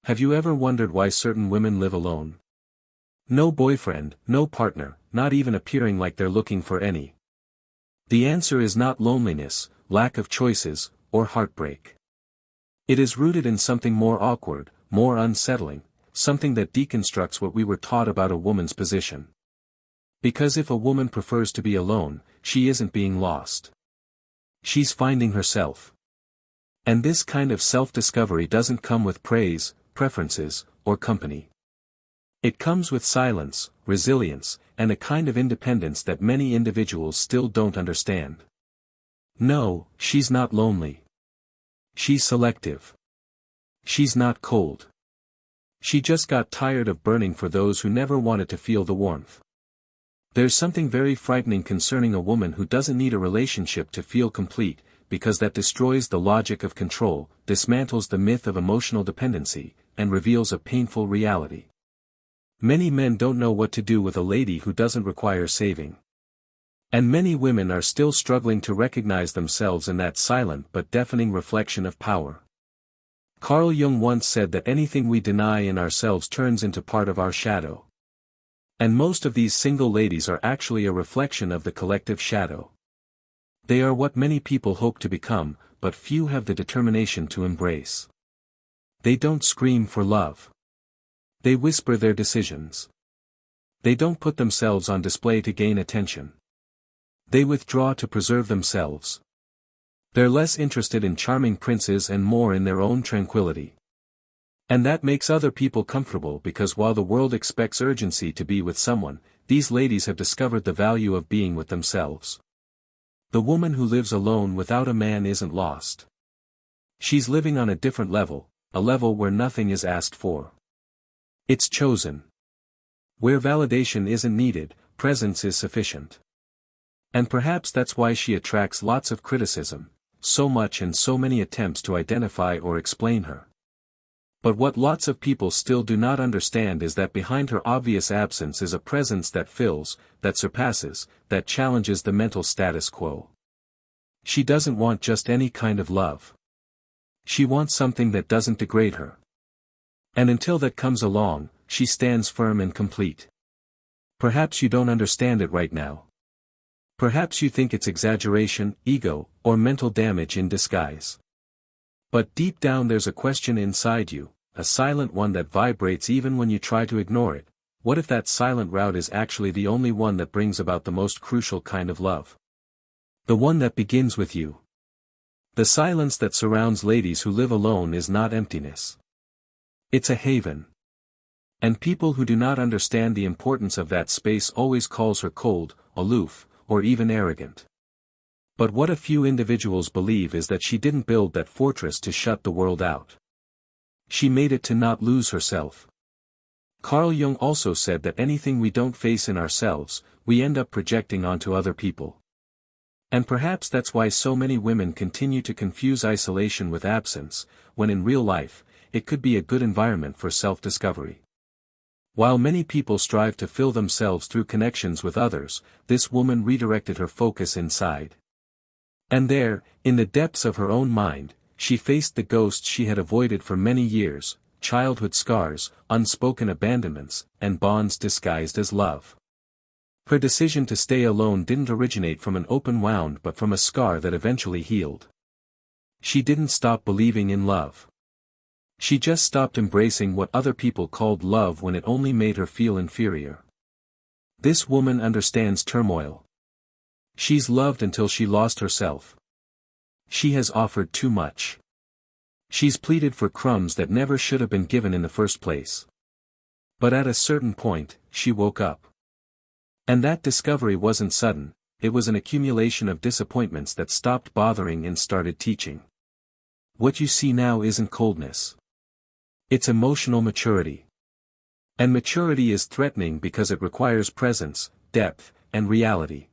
Have you ever wondered why certain women live alone? No boyfriend, no partner, not even appearing like they're looking for any. The answer is not loneliness, lack of choices, or heartbreak. It is rooted in something more awkward, more unsettling, something that deconstructs what we were taught about a woman's position. Because if a woman prefers to be alone, she isn't being lost. She's finding herself. And this kind of self-discovery doesn't come with praise, preferences, or company. It comes with silence, resilience, and a kind of independence that many individuals still don't understand. No, she's not lonely. She's selective. She's not cold. She just got tired of burning for those who never wanted to feel the warmth. There's something very frightening concerning a woman who doesn't need a relationship to feel complete, because that destroys the logic of control, dismantles the myth of emotional dependency, and reveals a painful reality. Many men don't know what to do with a lady who doesn't require saving. And many women are still struggling to recognize themselves in that silent but deafening reflection of power. Carl Jung once said that anything we deny in ourselves turns into part of our shadow. And most of these single ladies are actually a reflection of the collective shadow. They are what many people hope to become, but few have the determination to embrace. They don't scream for love. They whisper their decisions. They don't put themselves on display to gain attention. They withdraw to preserve themselves. They're less interested in charming princes and more in their own tranquility. And that makes other people comfortable because while the world expects urgency to be with someone, these ladies have discovered the value of being with themselves. The woman who lives alone without a man isn't lost. She's living on a different level, a level where nothing is asked for. It's chosen. Where validation isn't needed, presence is sufficient. And perhaps that's why she attracts lots of criticism, so much and so many attempts to identify or explain her. But what lots of people still do not understand is that behind her obvious absence is a presence that fills, that surpasses, that challenges the mental status quo. She doesn't want just any kind of love. She wants something that doesn't degrade her. And until that comes along, she stands firm and complete. Perhaps you don't understand it right now. Perhaps you think it's exaggeration, ego, or mental damage in disguise. But deep down there's a question inside you, a silent one that vibrates even when you try to ignore it. What if that silent route is actually the only one that brings about the most crucial kind of love? The one that begins with you. The silence that surrounds ladies who live alone is not emptiness. It's a haven. And people who do not understand the importance of that space always calls her cold, aloof, or even arrogant. But what a few individuals believe is that she didn't build that fortress to shut the world out. She made it to not lose herself. Carl Jung also said that anything we don't face in ourselves, we end up projecting onto other people. And perhaps that's why so many women continue to confuse isolation with absence, when in real life, it could be a good environment for self-discovery. While many people strive to fill themselves through connections with others, this woman redirected her focus inside. And there, in the depths of her own mind, she faced the ghosts she had avoided for many years, childhood scars, unspoken abandonments, and bonds disguised as love. Her decision to stay alone didn't originate from an open wound but from a scar that eventually healed. She didn't stop believing in love. She just stopped embracing what other people called love when it only made her feel inferior. This woman understands turmoil. She's loved until she lost herself. She has offered too much. She's pleaded for crumbs that never should have been given in the first place. But at a certain point, she woke up. And that discovery wasn't sudden, it was an accumulation of disappointments that stopped bothering and started teaching. What you see now isn't coldness. It's emotional maturity. And maturity is threatening because it requires presence, depth, and reality.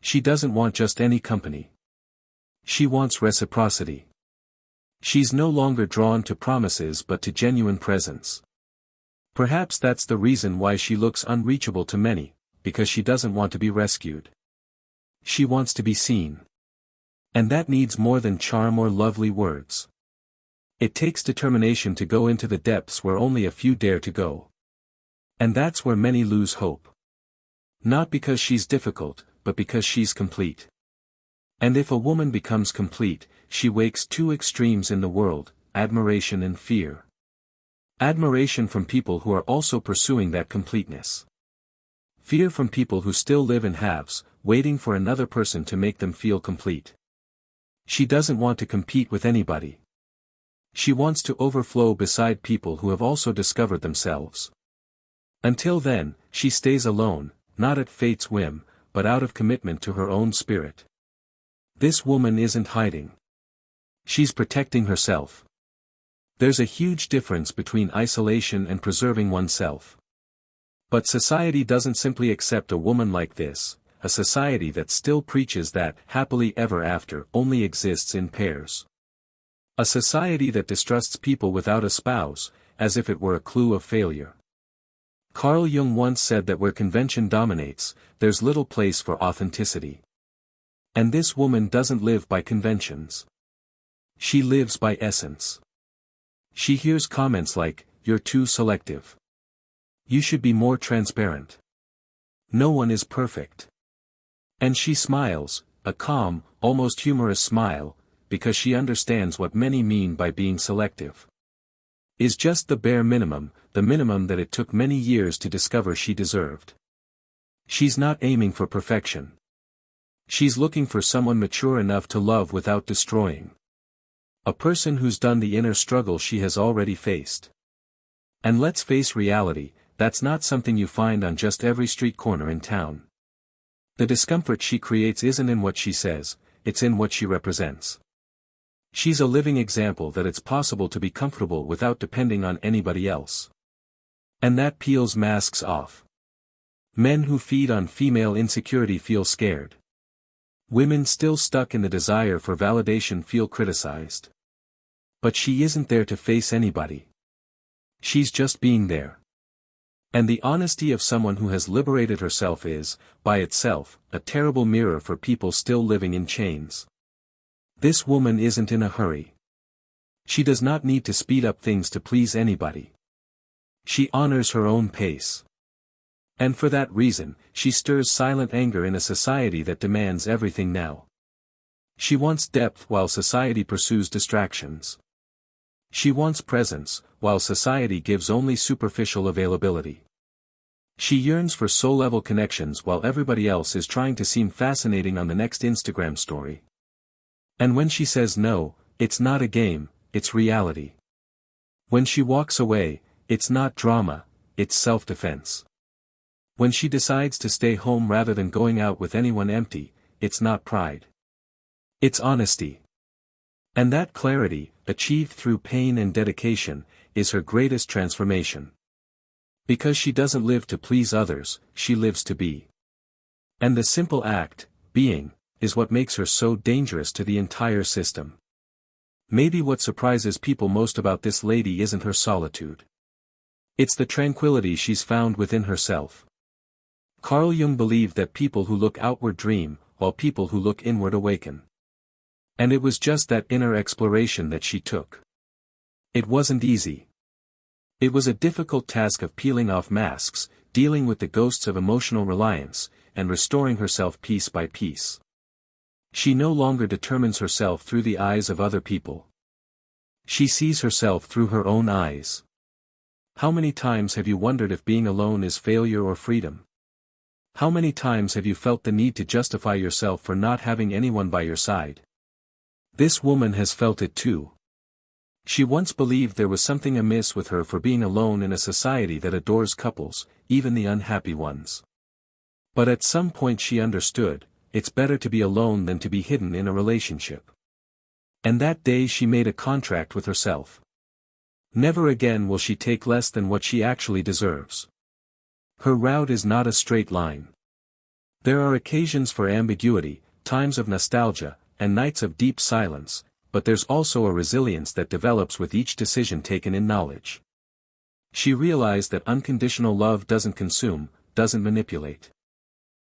She doesn't want just any company. She wants reciprocity. She's no longer drawn to promises but to genuine presence. Perhaps that's the reason why she looks unreachable to many, because she doesn't want to be rescued. She wants to be seen. And that needs more than charm or lovely words. It takes determination to go into the depths where only a few dare to go. And that's where many lose hope. Not because she's difficult, but because she's complete. And if a woman becomes complete, she wakes two extremes in the world, admiration and fear. Admiration from people who are also pursuing that completeness. Fear from people who still live in halves, waiting for another person to make them feel complete. She doesn't want to compete with anybody. She wants to overflow beside people who have also discovered themselves. Until then, she stays alone, not at fate's whim, but out of commitment to her own spirit. This woman isn't hiding. She's protecting herself. There's a huge difference between isolation and preserving oneself. But society doesn't simply accept a woman like this, a society that still preaches that happily ever after only exists in pairs. A society that distrusts people without a spouse, as if it were a clue of failure. Carl Jung once said that where convention dominates, there's little place for authenticity. And this woman doesn't live by conventions. She lives by essence. She hears comments like, "You're too selective. You should be more transparent. No one is perfect." And she smiles, a calm, almost humorous smile, because she understands what many mean by being selective. Is just the bare minimum, the minimum that it took many years to discover she deserved. She's not aiming for perfection. She's looking for someone mature enough to love without destroying. A person who's done the inner struggle she has already faced. And let's face reality, that's not something you find on just every street corner in town. The discomfort she creates isn't in what she says, it's in what she represents. She's a living example that it's possible to be comfortable without depending on anybody else. And that peels masks off. Men who feed on female insecurity feel scared. Women still stuck in the desire for validation feel criticized. But she isn't there to face anybody. She's just being there. And the honesty of someone who has liberated herself is, by itself, a terrible mirror for people still living in chains. This woman isn't in a hurry. She does not need to speed up things to please anybody. She honors her own pace. And for that reason, she stirs silent anger in a society that demands everything now. She wants depth while society pursues distractions. She wants presence, while society gives only superficial availability. She yearns for soul-level connections while everybody else is trying to seem fascinating on the next Instagram story. And when she says no, it's not a game, it's reality. When she walks away, it's not drama, it's self-defense. When she decides to stay home rather than going out with anyone empty, it's not pride. It's honesty. And that clarity, achieved through pain and dedication, is her greatest transformation. Because she doesn't live to please others, she lives to be. And the simple act, being, is what makes her so dangerous to the entire system. Maybe what surprises people most about this lady isn't her solitude. It's the tranquility she's found within herself. Carl Jung believed that people who look outward dream, while people who look inward awaken. And it was just that inner exploration that she took. It wasn't easy. It was a difficult task of peeling off masks, dealing with the ghosts of emotional reliance, and restoring herself piece by piece. She no longer determines herself through the eyes of other people. She sees herself through her own eyes. How many times have you wondered if being alone is failure or freedom? How many times have you felt the need to justify yourself for not having anyone by your side? This woman has felt it too. She once believed there was something amiss with her for being alone in a society that adores couples, even the unhappy ones. But at some point she understood, it's better to be alone than to be hidden in a relationship. And that day she made a contract with herself. Never again will she take less than what she actually deserves. Her route is not a straight line. There are occasions for ambiguity, times of nostalgia, and nights of deep silence, but there's also a resilience that develops with each decision taken in knowledge. She realized that unconditional love doesn't consume, doesn't manipulate.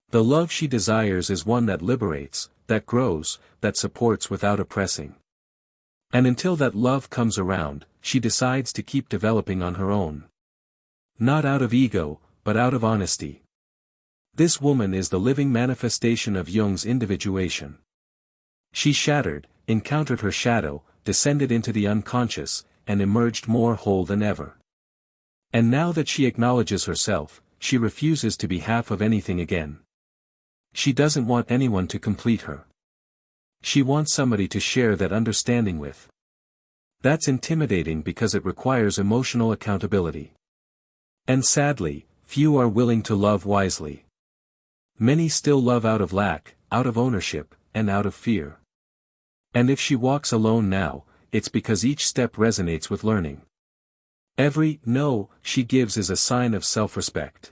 The love she desires is one that liberates, that grows, that supports without oppressing. And until that love comes around, she decides to keep developing on her own. Not out of ego, but out of honesty. This woman is the living manifestation of Jung's individuation. She shattered, encountered her shadow, descended into the unconscious, and emerged more whole than ever. And now that she acknowledges herself, she refuses to be half of anything again. She doesn't want anyone to complete her. She wants somebody to share that understanding with. That's intimidating because it requires emotional accountability. And sadly, few are willing to love wisely. Many still love out of lack, out of ownership, and out of fear. And if she walks alone now, it's because each step resonates with learning. Every no she gives is a sign of self-respect.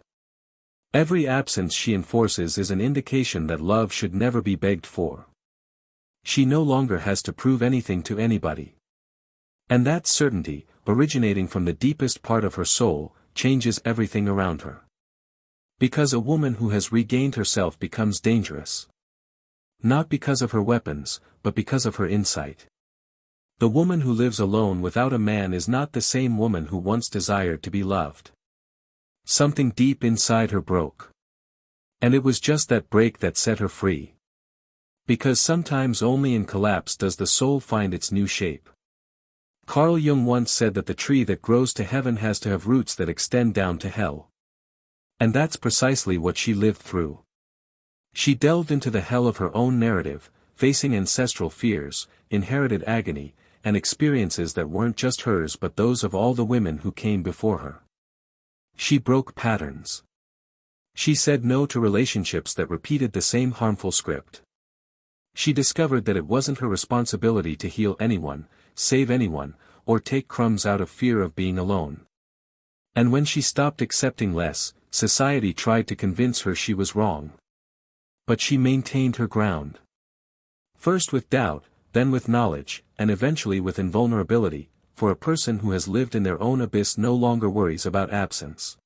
Every absence she enforces is an indication that love should never be begged for. She no longer has to prove anything to anybody. And that certainty, originating from the deepest part of her soul, changes everything around her. Because a woman who has regained herself becomes dangerous. Not because of her weapons, but because of her insight. The woman who lives alone without a man is not the same woman who once desired to be loved. Something deep inside her broke. And it was just that break that set her free. Because sometimes only in collapse does the soul find its new shape. Carl Jung once said that the tree that grows to heaven has to have roots that extend down to hell. And that's precisely what she lived through. She delved into the hell of her own narrative, facing ancestral fears, inherited agony, and experiences that weren't just hers but those of all the women who came before her. She broke patterns. She said no to relationships that repeated the same harmful script. She discovered that it wasn't her responsibility to heal anyone, save anyone, or take crumbs out of fear of being alone. And when she stopped accepting less, society tried to convince her she was wrong. But she maintained her ground. First with doubt, then with knowledge, and eventually with invulnerability, for a person who has lived in their own abyss no longer worries about absence.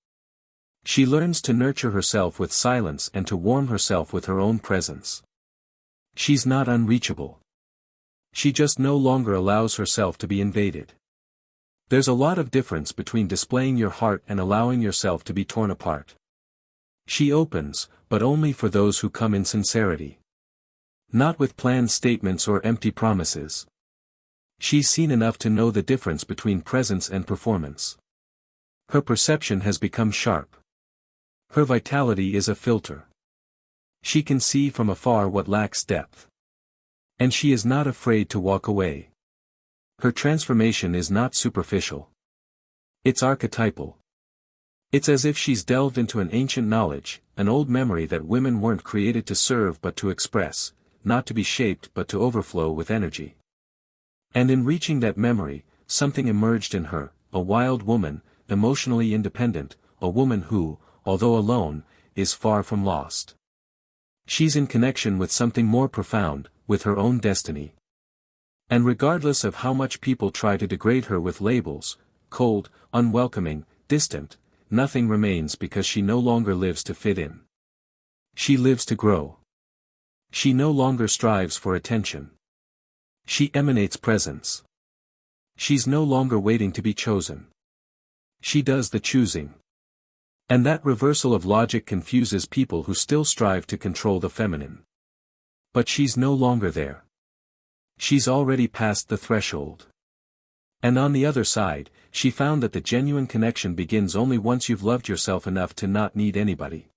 She learns to nurture herself with silence and to warm herself with her own presence. She's not unreachable. She just no longer allows herself to be invaded. There's a lot of difference between displaying your heart and allowing yourself to be torn apart. She opens, but only for those who come in sincerity. Not with planned statements or empty promises. She's seen enough to know the difference between presence and performance. Her perception has become sharp. Her vitality is a filter. She can see from afar what lacks depth. And she is not afraid to walk away. Her transformation is not superficial. It's archetypal. It's as if she's delved into an ancient knowledge, an old memory that women weren't created to serve but to express, not to be shaped but to overflow with energy. And in reaching that memory, something emerged in her, a wild woman, emotionally independent, a woman who, although alone, is far from lost. She's in connection with something more profound, with her own destiny. And regardless of how much people try to degrade her with labels, cold, unwelcoming, distant, nothing remains because she no longer lives to fit in. She lives to grow. She no longer strives for attention. She emanates presence. She's no longer waiting to be chosen. She does the choosing. And that reversal of logic confuses people who still strive to control the feminine. But she's no longer there. She's already past the threshold. And on the other side, she found that the genuine connection begins only once you've loved yourself enough to not need anybody.